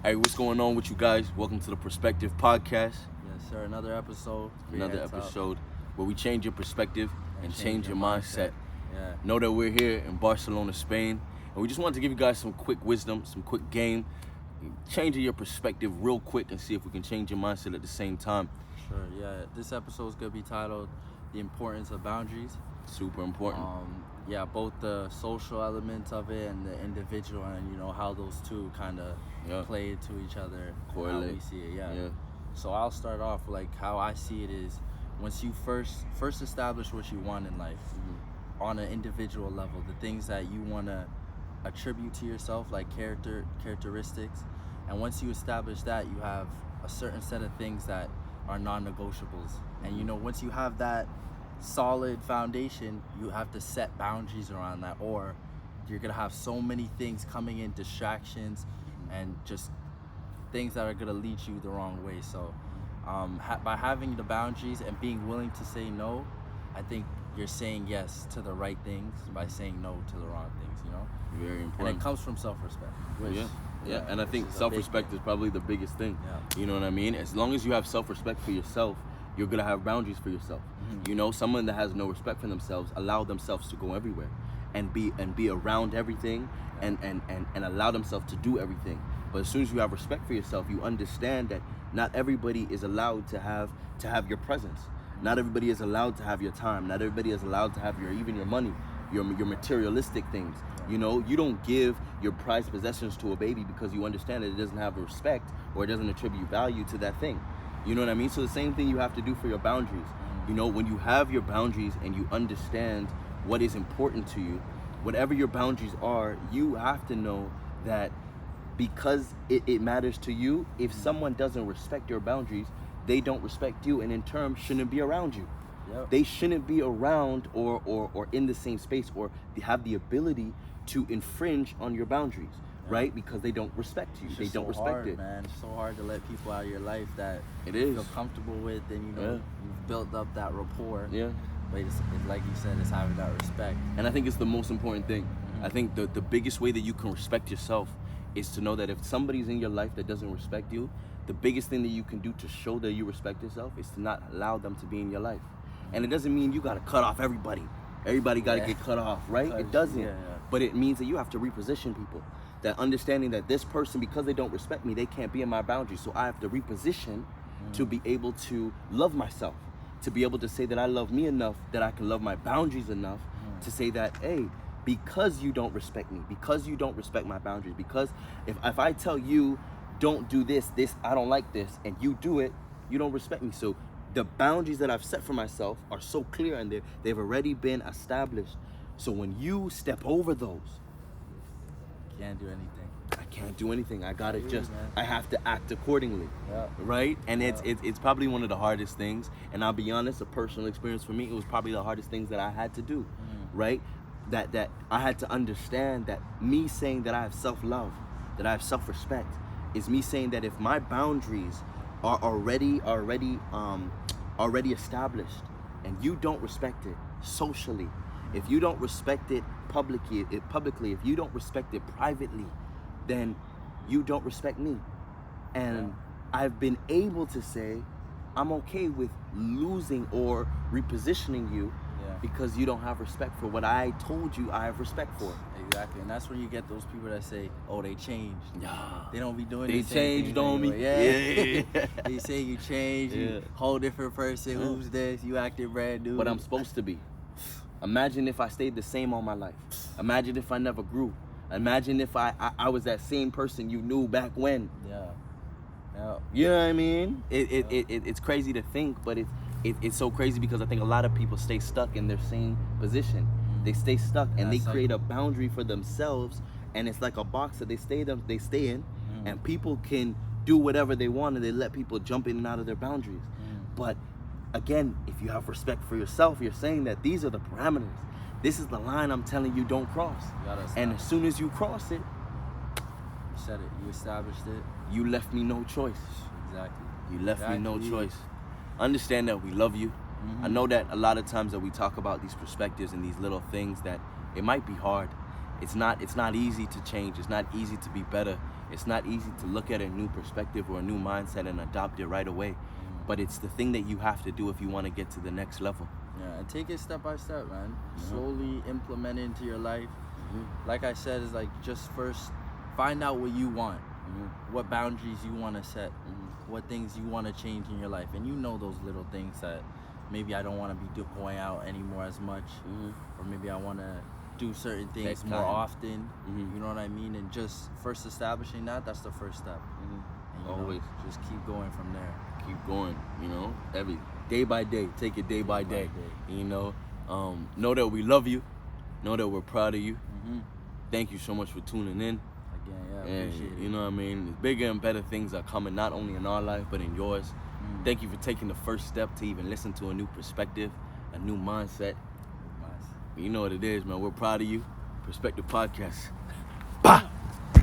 Hey, what's going on with you guys? Welcome to the Pvdcast. Yes, sir. Another episode. Where we change your perspective and change your mindset. Yeah. Know that we're here in Barcelona, Spain, and we just wanted to give you guys some quick wisdom, some quick game, changing your perspective real quick and see if we can change your mindset at the same time. Sure. Yeah. This episode is gonna be titled "The Importance of Boundaries." Super important. Both the social elements of it and the individual, and how those two kind of play into each other. Correlate. How we see it. Yeah. So I'll start off like how I see it is once you first establish what you want in life, on an individual level, the things that you want to attribute to yourself, like characteristics, and once you establish that, you have a certain set of things that are non-negotiables. And once you have that solid foundation, you have to set boundaries around that, or you're gonna have so many things coming in, distractions and just things that are gonna lead you the wrong way. So by having the boundaries and being willing to say no, I think you're saying yes to the right things by saying no to the wrong things. Very important. And it comes from self-respect. Yeah, and I think self-respect is probably the biggest thing. Yeah. You know what I mean? As long as you have self-respect for yourself, you're gonna have boundaries for yourself. Someone that has no respect for themselves allow themselves to go everywhere and be around everything and allow themselves to do everything. But as soon as you have respect for yourself, you understand that not everybody is allowed to have your presence. Not everybody is allowed to have your time. Not everybody is allowed to have even your money, your materialistic things. You don't give your prized possessions to a baby because you understand that it doesn't have respect or it doesn't attribute value to that thing. You know what I mean? So the same thing you have to do for your boundaries. When you have your boundaries and you understand what is important to you, whatever your boundaries are, you have to know that because it matters to you, if someone doesn't respect your boundaries, they don't respect you, and in turn shouldn't be around you. Yep. They shouldn't be around or in the same space or have the ability to infringe on your boundaries. Right? Because they don't respect you. They don't respect it. Man. It's so hard to let people out of your life that it you is. feel comfortable with, and you've built up that rapport. Yeah. But it's like you said, it's having that respect. And I think it's the most important thing. I think the biggest way that you can respect yourself is to know that if somebody's in your life that doesn't respect you, the biggest thing that you can do to show that you respect yourself is to not allow them to be in your life. And it doesn't mean you got to cut off everybody. Everybody got to get cut off, right? It doesn't. But it means that you have to reposition people. That understanding that this person, because they don't respect me, they can't be in my boundaries. So I have to reposition to be able to love myself, to be able to say that I love me enough, that I can love my boundaries enough to say that, hey, because you don't respect me, because you don't respect my boundaries, because if I tell you, don't do this, I don't like this, and you do it, you don't respect me. So the boundaries that I've set for myself are so clear and they've already been established. So when you step over those, Can't do anything. I can't do anything. I have to act accordingly. Right? And it's probably one of the hardest things. And I'll be honest, a personal experience for me, it was probably the hardest things that I had to do. Right? That I had to understand that me saying that I have self-love, that I have self-respect, is me saying that if my boundaries are already established and you don't respect it socially, if you don't respect it publicly, if you don't respect it privately, then you don't respect me. And I've been able to say, I'm okay with losing or repositioning you because you don't have respect for what I told you I have respect for. Exactly. And that's when you get those people that say, oh, they changed. They don't be doing They the same changed things on me. anymore. They say you changed, you whole different person. Who's this? You acting brand new. But I'm supposed to be. Imagine if I stayed the same all my life. Imagine if I never grew. Imagine if I was that same person you knew back when. You know what I mean? It's crazy to think, but it's so crazy because I think a lot of people stay stuck in their same position. They stay stuck and they create a boundary for themselves, and it's like a box that they stay in, and people can do whatever they want and they let people jump in and out of their boundaries. But again, if you have respect for yourself, you're saying that these are the parameters. This is the line I'm telling you don't cross. And as soon as you cross it, you said it. You established it. You left me no choice. Exactly. You left me no choice. Understand that we love you. I know that a lot of times that we talk about these perspectives and these little things that it might be hard. It's not easy to change. It's not easy to be better. It's not easy to look at a new perspective or a new mindset and adopt it right away. But it's the thing that you have to do if you want to get to the next level. Yeah, and take it step by step, man. Slowly implement it into your life. Like I said, is like just first find out what you want, what boundaries you want to set, what things you want to change in your life. And you know those little things that maybe I don't want to be going out anymore as much, or maybe I want to do certain things more often. You know what I mean? And just first establishing that's the first step. And, Always. Just keep going from there. Keep going, every day by day. Take it day by day. Know that we love you. Know that we're proud of you. Thank you so much for tuning in. Again, appreciate it. You know what I mean? Bigger and better things are coming, not only in our life, but in yours. Thank you for taking the first step to even listen to a new perspective, a new mindset. You know what it is, man. We're proud of you. Perspective Podcast.